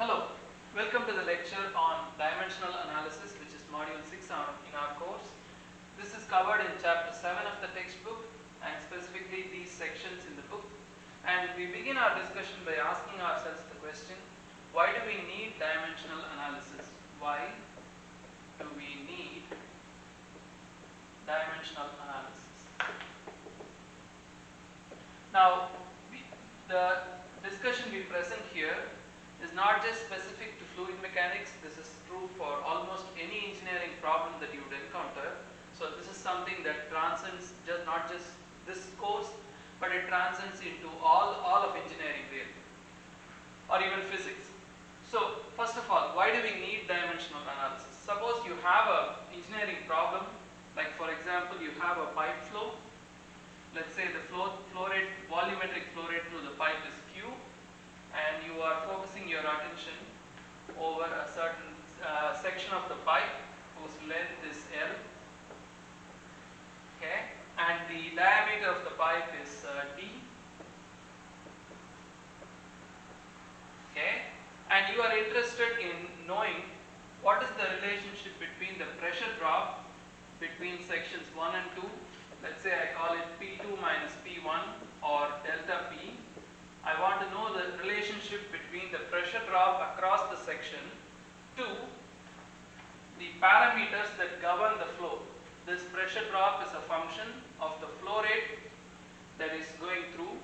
Hello, welcome to the lecture on dimensional analysis, which is module 6 in our course. This is covered in chapter 7 of the textbook and specifically these sections in the book. And we begin our discussion by asking ourselves the question, why do we need dimensional analysis? Why do we need dimensional analysis? Now, the discussion we present here is not just specific to fluid mechanics. This is true for almost any engineering problem that you would encounter. So this is something that transcends not just this course, but it transcends into all of engineering really, or even physics. So first of all, why do we need dimensional analysis? Suppose you have an engineering problem, like for example you have a pipe flow. Let's say the flow rate, volumetric flow rate through the pipe is Q, and you are focusing your attention over a certain section of the pipe whose length is L, okay, and the diameter of the pipe is D, okay, and you are interested in knowing what is the relationship between the pressure drop between sections 1 and 2. Let's say I call it P2 minus P1 or delta P. I want to know the relationship between the pressure drop across the section to the parameters that govern the flow. This pressure drop is a function of the flow rate that is going through.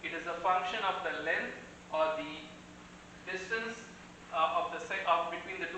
It is a function of the length or the distance between the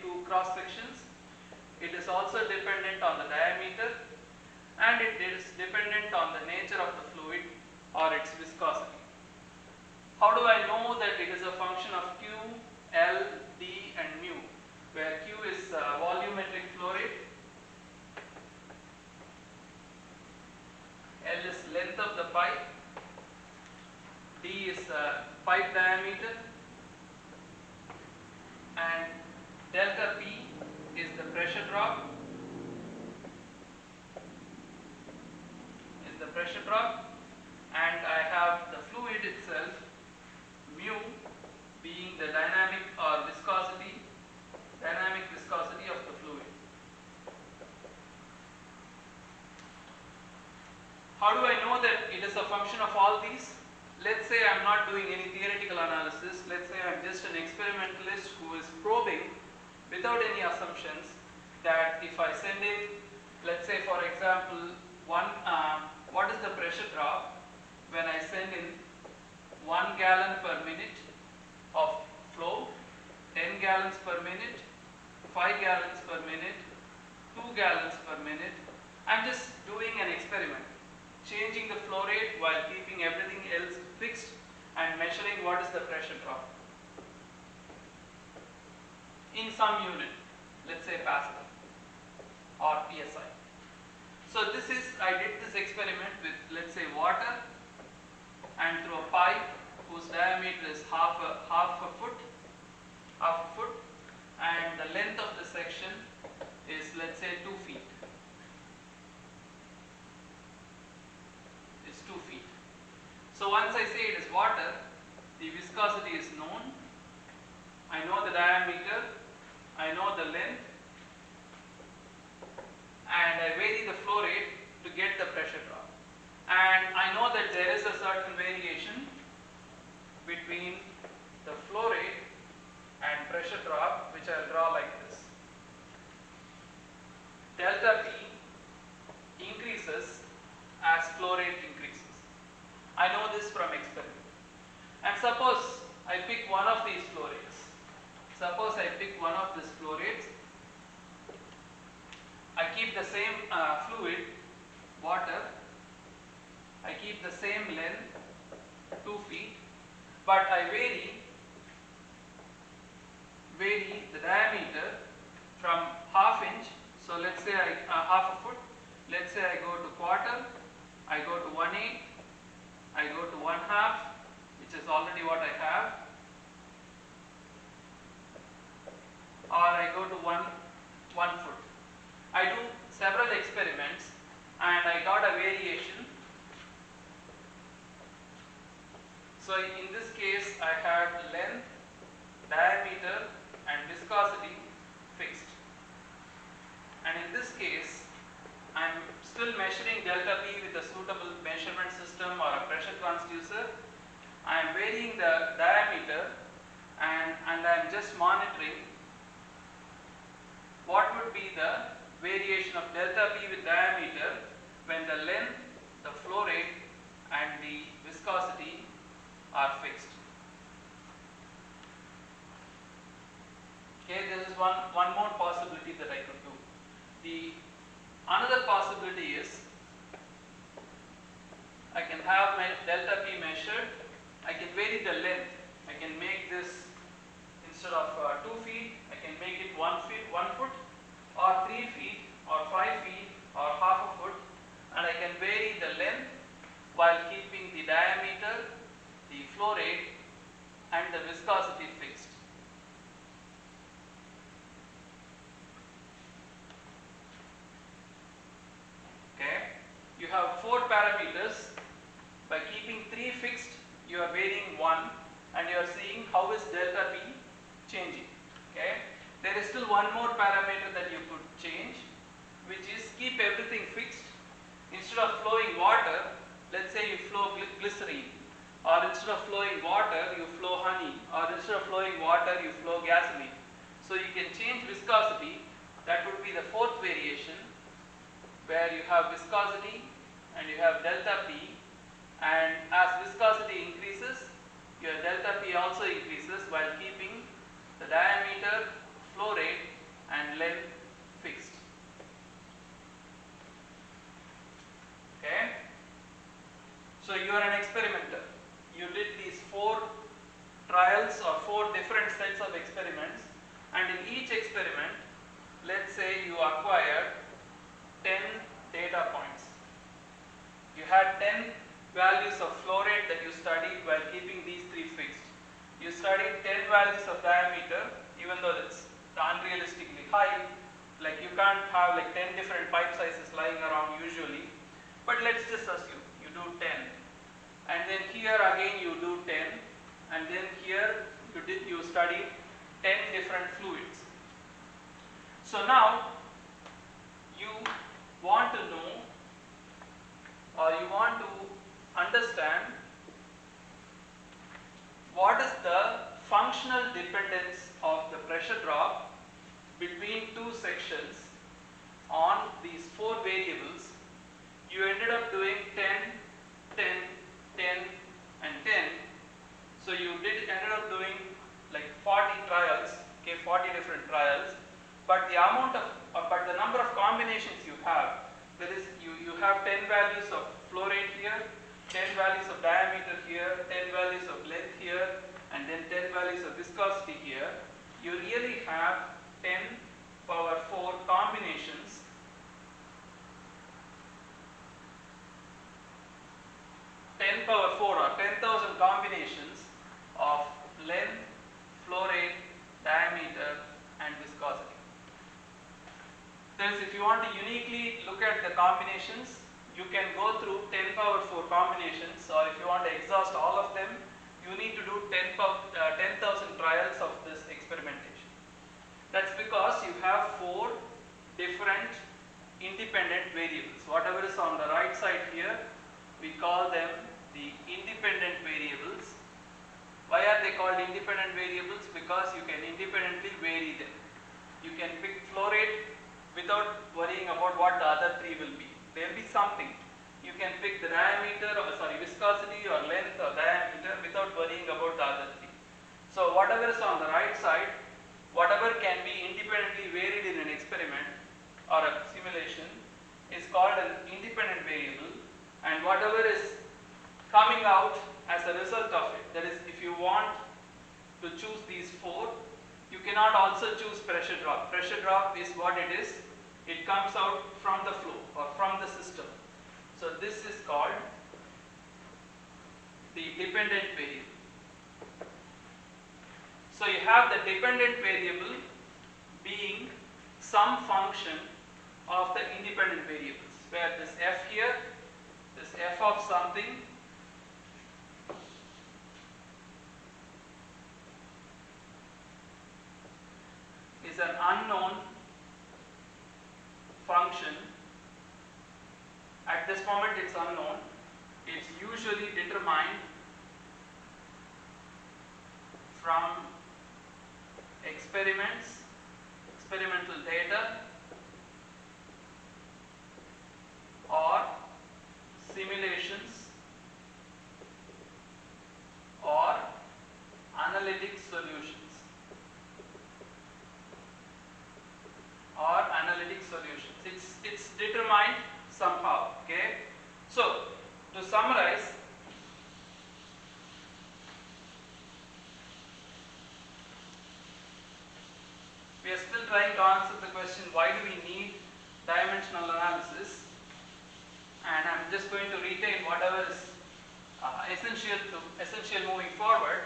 two cross sections. It is also dependent on the diameter, and it is dependent on the nature of the fluid or its viscosity. How do I know that it is a function of Q, L, D and mu, where Q is volumetric flow rate, L is length of the pipe, D is pipe diameter, and delta P is the pressure drop, and I have the fluid itself, mu being the dynamic viscosity of the fluid. How do I know that it is a function of all these? Let's say I am not doing any theoretical analysis. Let's say I am just an experimentalist who is probing without any assumptions that if I send in, let's say for example, what is the pressure drop when I send in 1 gallon per minute of flow, 10 gallons per minute, 5 gallons per minute, 2 gallons per minute. I am just doing an experiment, changing the flow rate while keeping everything else fixed and measuring what is the pressure drop in some unit, let's say Pascal or PSI. So I did this experiment with, let's say, water and through a pipe whose diameter is half a foot, and the length of the section is, let's say, 2 feet. So once I say it is water, the viscosity is known. I know the diameter, I know the length, and I vary the flow rate to get the pressure drop. And I know that there is a certain variation between the flow rate and pressure drop, which I will draw like this. Delta P increases as flow rate increases. I know this from experiment. And suppose I pick one of these flow rates. I keep the same fluid, water. I keep the same length, 2 feet, but I vary the diameter from half inch. So let's say half a foot. Let's say I go to quarter, I go to 1/8, I go to 1/2, which is already what I have, or I go to 1 foot. I do several experiments and I got a variation. So in this case I had length, diameter and viscosity fixed. And in this case I am still measuring delta P with a suitable measurement system or a pressure transducer. I am varying the diameter and I am just monitoring what would be the variation of delta P with diameter when the length, the flow rate and the viscosity are fixed. Okay, this is one more possibility that I could do. Another possibility is I can have my delta P measured. I can vary the length. I can make this, instead of 2 feet, I can make it 1 foot, or 3 feet, or 5 feet, or half a foot, and I can vary the length while keeping the diameter, the flow rate and the viscosity fixed. Okay, you have 4 parameters. By keeping 3 fixed, you are varying 1 and you are seeing how is delta P changing. Okay, there is still one more parameter that you could change, which is keep everything fixed. Instead of flowing water, let's say you flow glycerine, or instead of flowing water you flow honey, or instead of flowing water you flow gasoline. So you can change viscosity. That would be the 4th variation, where you have viscosity and you have delta P, and as viscosity increases, your delta P also increases while keeping the diameter, flow rate and length fixed. Okay, so you are an experimenter. You did these 4 trials or 4 different sets of experiments, and in each experiment, let's say you acquired 10 data points. You had 10 values of flow rate that you studied while keeping these 3 fixed. You studied 10 values of diameter, even though it's unrealistically high. Like you can't have like 10 different pipe sizes lying around usually, but let's just assume you do 10, and then here again you do 10, and then here you studied 10 different fluids. So now you want to know, or you want to understand, what is the functional dependence of the pressure drop between 2 sections on these 4 variables. You ended up doing 10, 10, 10 and 10. So you ended up doing like 40 trials, okay, 40 different trials, but the number of combinations you have, that is, you have 10 values of flow rate here, 10 values of diameter here, 10 values of length here, and then 10 values of viscosity here. You really have 10 power 4 combinations or 10,000 combinations of length, flow rate, diameter and viscosity. That is, if you want to uniquely look at the combinations, you can go through 10 power 4 combinations, or if you want to exhaust all of them, you need to do 10,000 trials of this experimentation. That's because you have 4 different independent variables. Whatever is on the right side here, we call them the independent variables. Why are they called independent variables? Because you can independently vary them. You can pick flow rate without worrying about what the other 3 will be. There will be something. You can pick the diameter, viscosity or length or diameter without worrying about the other 3. So whatever is on the right side, whatever can be independently varied in an experiment or a simulation is called an independent variable, and whatever is coming out as a result of it, that is, if you want to choose these 4, you cannot also choose pressure drop. Pressure drop is what it is. It comes out from the flow or from the system. So this is called the dependent variable. So you have the dependent variable being some function of the independent variables, where this f here, this f of something is an unknown function. At this moment it's unknown. It's usually determined from experiments, experimental data, or simulations, or analytic solutions, It's determined somehow. Okay. So to summarize, we are still trying to answer the question, why do we need dimensional analysis? And I'm just going to retain whatever is essential moving forward.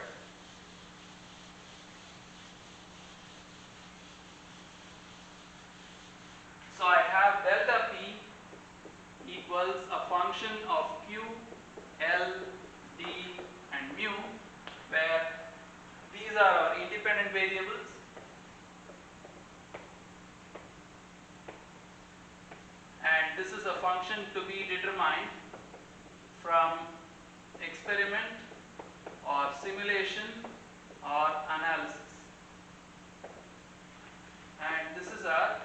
So I have delta P equals a function of Q, L, D and mu, where these are our independent variables and this is a function to be determined from experiment or simulation or analysis, and this is our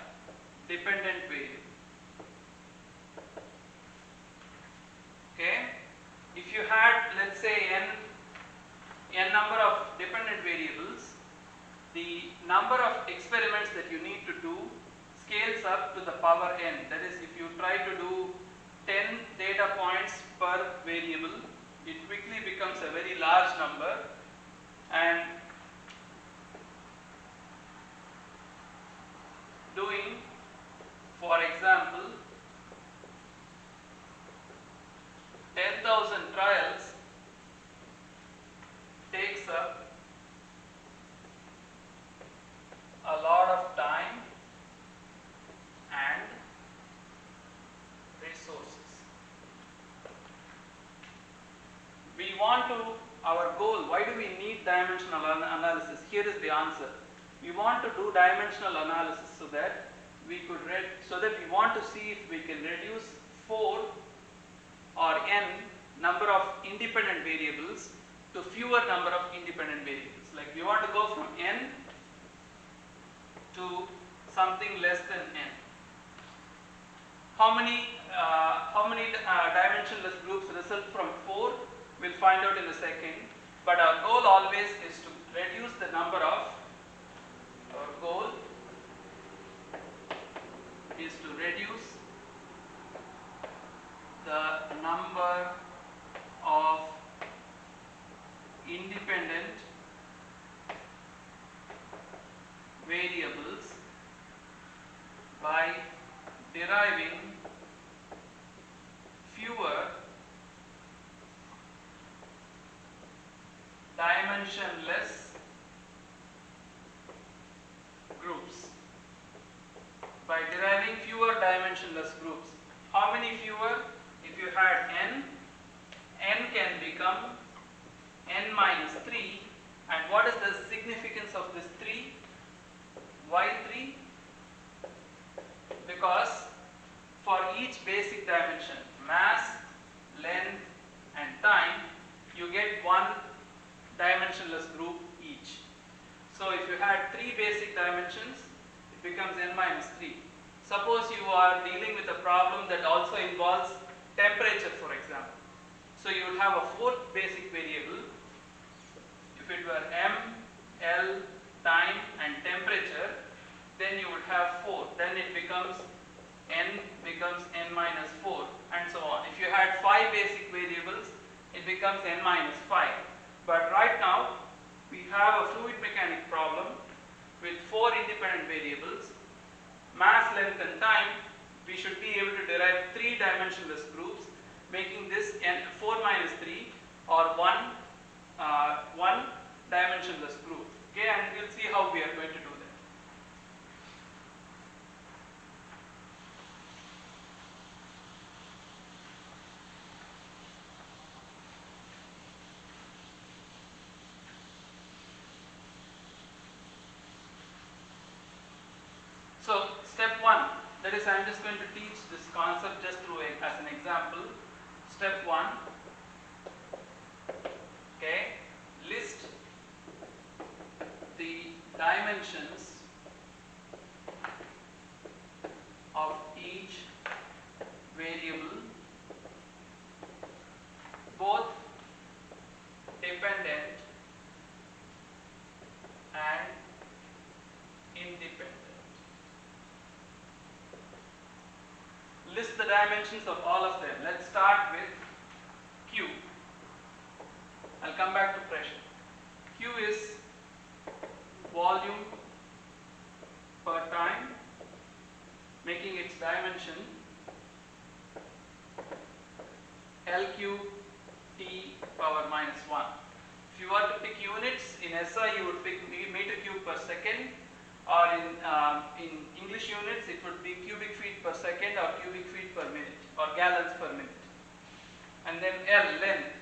dependent variable. Okay, if you had, let's say, n number of dependent variables, the number of experiments that you need to do scales up to the power n. That is, if you try to do 10 data points per variable, it quickly becomes a very large number, and doing, for example, 10,000 trials takes up a lot of time and resources. We want to, our goal, why do we need dimensional analysis? Here is the answer. We want to do dimensional analysis so that we want to see if we can reduce 4 or n number of independent variables to fewer number of independent variables. Like we want to go from n to something less than n. How many dimensionless groups result from 4? We'll find out in a second. But our goal always is to reduce the number of, the number of independent variables by deriving fewer dimensionless groups. By deriving fewer dimensionless groups. How many fewer? If you had n can become n minus 3, and what is the significance of this 3? Why 3? Because for each basic dimension, mass, length and time, you get one dimensionless group each. So if you had 3 basic dimensions, it becomes n minus 3. Suppose you are dealing with a problem that also involves temperature, for example. So you would have a 4th basic variable. If it were m, L, time and temperature, then you would have 4. Then it becomes n minus 4 and so on. If you had 5 basic variables, it becomes n minus 5. But right now, we have a fluid mechanics problem with 4 independent variables, mass, length and time. We should be able to derive 3 dimensionless groups, making this n4 minus 3 or one dimensionless group. Okay, and we'll see how we are going to do that. So step 1, that is, I am just going to teach this concept just through as an example. Step 1, okay, list the dimensions of each variable, both dependent and independent. List the dimensions of all of them. Let's start with Q. I'll come back to pressure. Q is volume per time, making its dimension L cube T power minus 1. If you were to pick units in SI, you would pick meter cube per second, or in English units it would be cubic feet per second or cubic feet per minute or gallons per minute. And then L, length.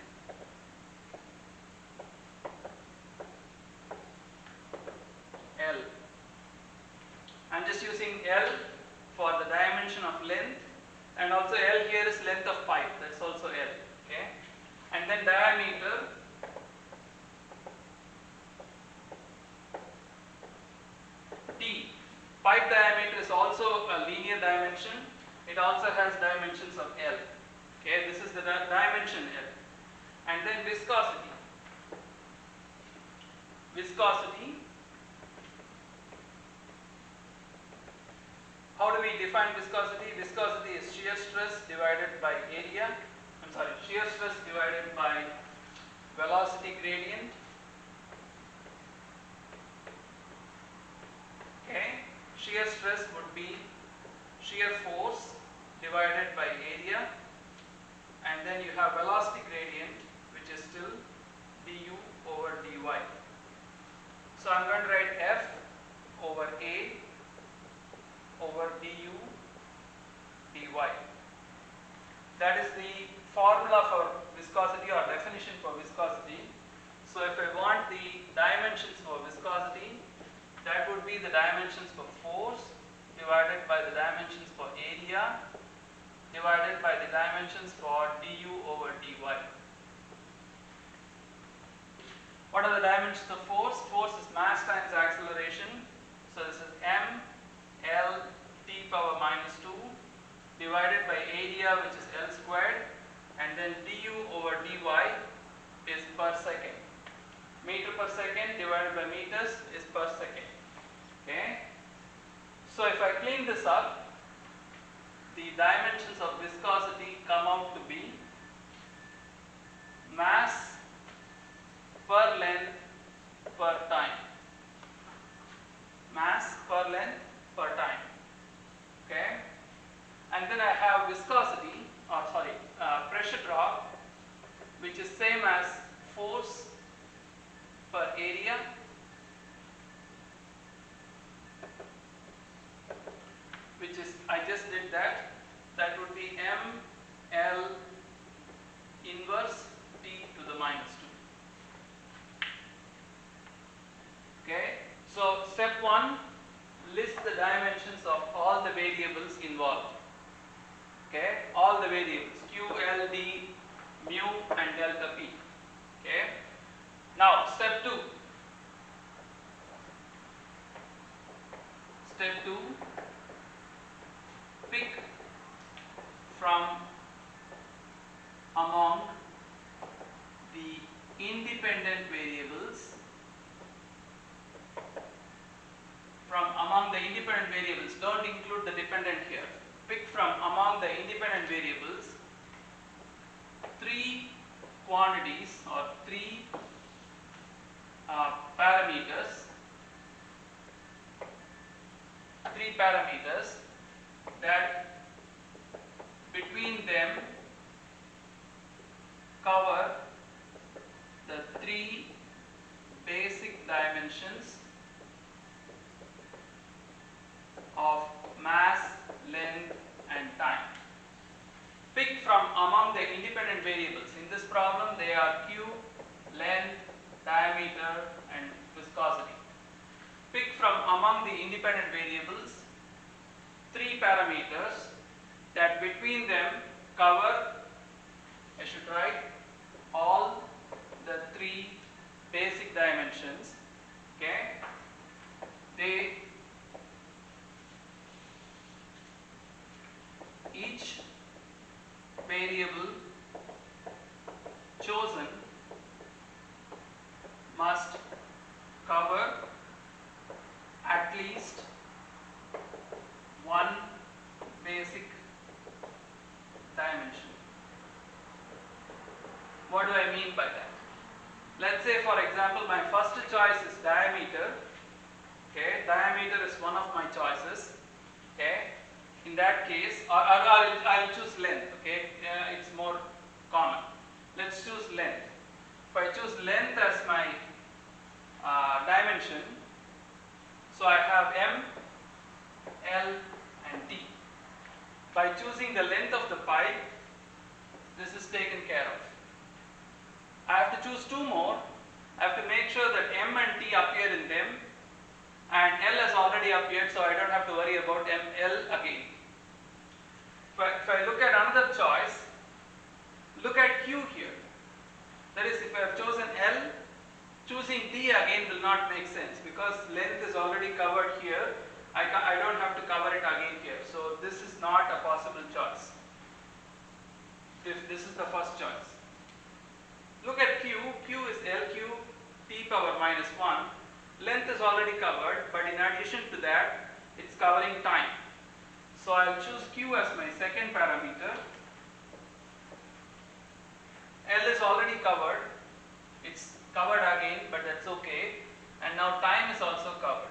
L. I'm just using L for the dimension of length, and also L here is length of pipe, that's also L. Okay? And then diameter, T. Pipe diameter is also a linear dimension. It also has dimensions of L. Okay, this is the dimension L. And then viscosity. Viscosity. How do we define viscosity? Viscosity is shear stress divided by area. Shear stress divided by velocity gradient. Okay, shear stress would be shear force divided by area, and then you have velocity gradient, which is still du over dy. So I'm going to write F over A over du dy. That is the formula for viscosity, or definition for viscosity. So if I want the dimensions for viscosity, that would be the dimensions for force divided by the dimensions for area divided by the dimensions for du over dy. What are the dimensions of force? Force is mass times acceleration. So this is m L T power minus 2 divided by area, which is L squared, and then du over dy is per second. Meter per second divided by meters is per second. Okay. So if I clean this up, the dimensions of viscosity come out to be mass per length per time. Mass per length per time. Okay. And then I have viscosity, or pressure drop, which is same as force per area which is, I just did that, that would be m L inverse T to the minus 2. Okay. So step 1, list the dimensions of all the variables involved. Okay, all the variables Q, L, D, mu and delta P. Okay. Now step 2. Step 2, pick from among the independent variables. From among the independent variables, don't include the dependent here. Pick from among the independent variables 3 quantities or 3 parameters. 3 parameters that between them cover the 3 basic dimensions of mass, length and time. Pick from among the independent variables. In this problem they are Q, length, diameter and viscosity. Pick from among the independent variables three parameters that between them cover, I should write, all the three basic dimensions. Okay, they each variable chosen must cover at least one basic dimension. What do I mean by that? Let's say, for example, my first choice is diameter. Okay, diameter is one of my choices. Okay, in that case, or I'll choose length. Okay, it's more common. Let's choose length. If I choose length as my dimension, so I have M, L and T. By choosing the length of the pipe, this is taken care of. I have to choose two more. I have to make sure that M and T appear in them, and L has already appeared, so I don't have to worry about L again. If I look at another choice, look at Q here. That is, if I have chosen L, choosing T again will not make sense because length is already covered here. I don't have to cover it again here. So this is not a possible choice. If this is the first choice. Look at Q. Q is LQ T power minus 1. Length is already covered, but in addition to that, it's covering time. So I'll choose Q as my second parameter. L is already covered. It's covered again, but that's okay. And now time is also covered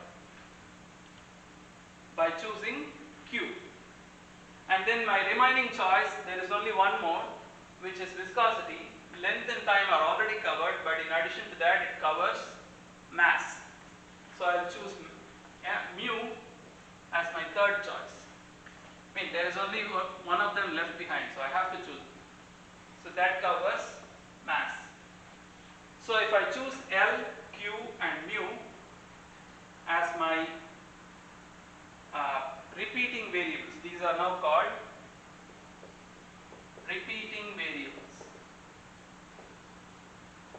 by choosing Q. And then my remaining choice, there is only one more, which is viscosity. Length and time are already covered, but in addition to that, it covers mass. So I'll choose mu as my third choice. I mean, there is only one of them left behind, so I have to choose. So that covers mass. So if I choose L, Q and mu as my repeating variables, these are now called repeating variables.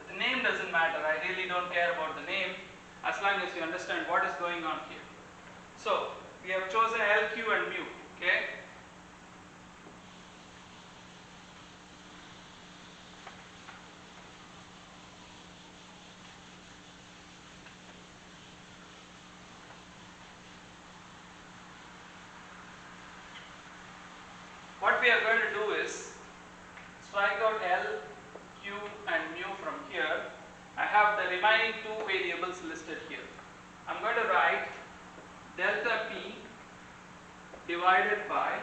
The name doesn't matter, I really don't care about the name as long as you understand what is going on here. So we have chosen L, Q and mu. Okay. What we are going to do is strike out L, Q and mu from here. I have the remaining two variables listed here. I'm going to write delta P divided by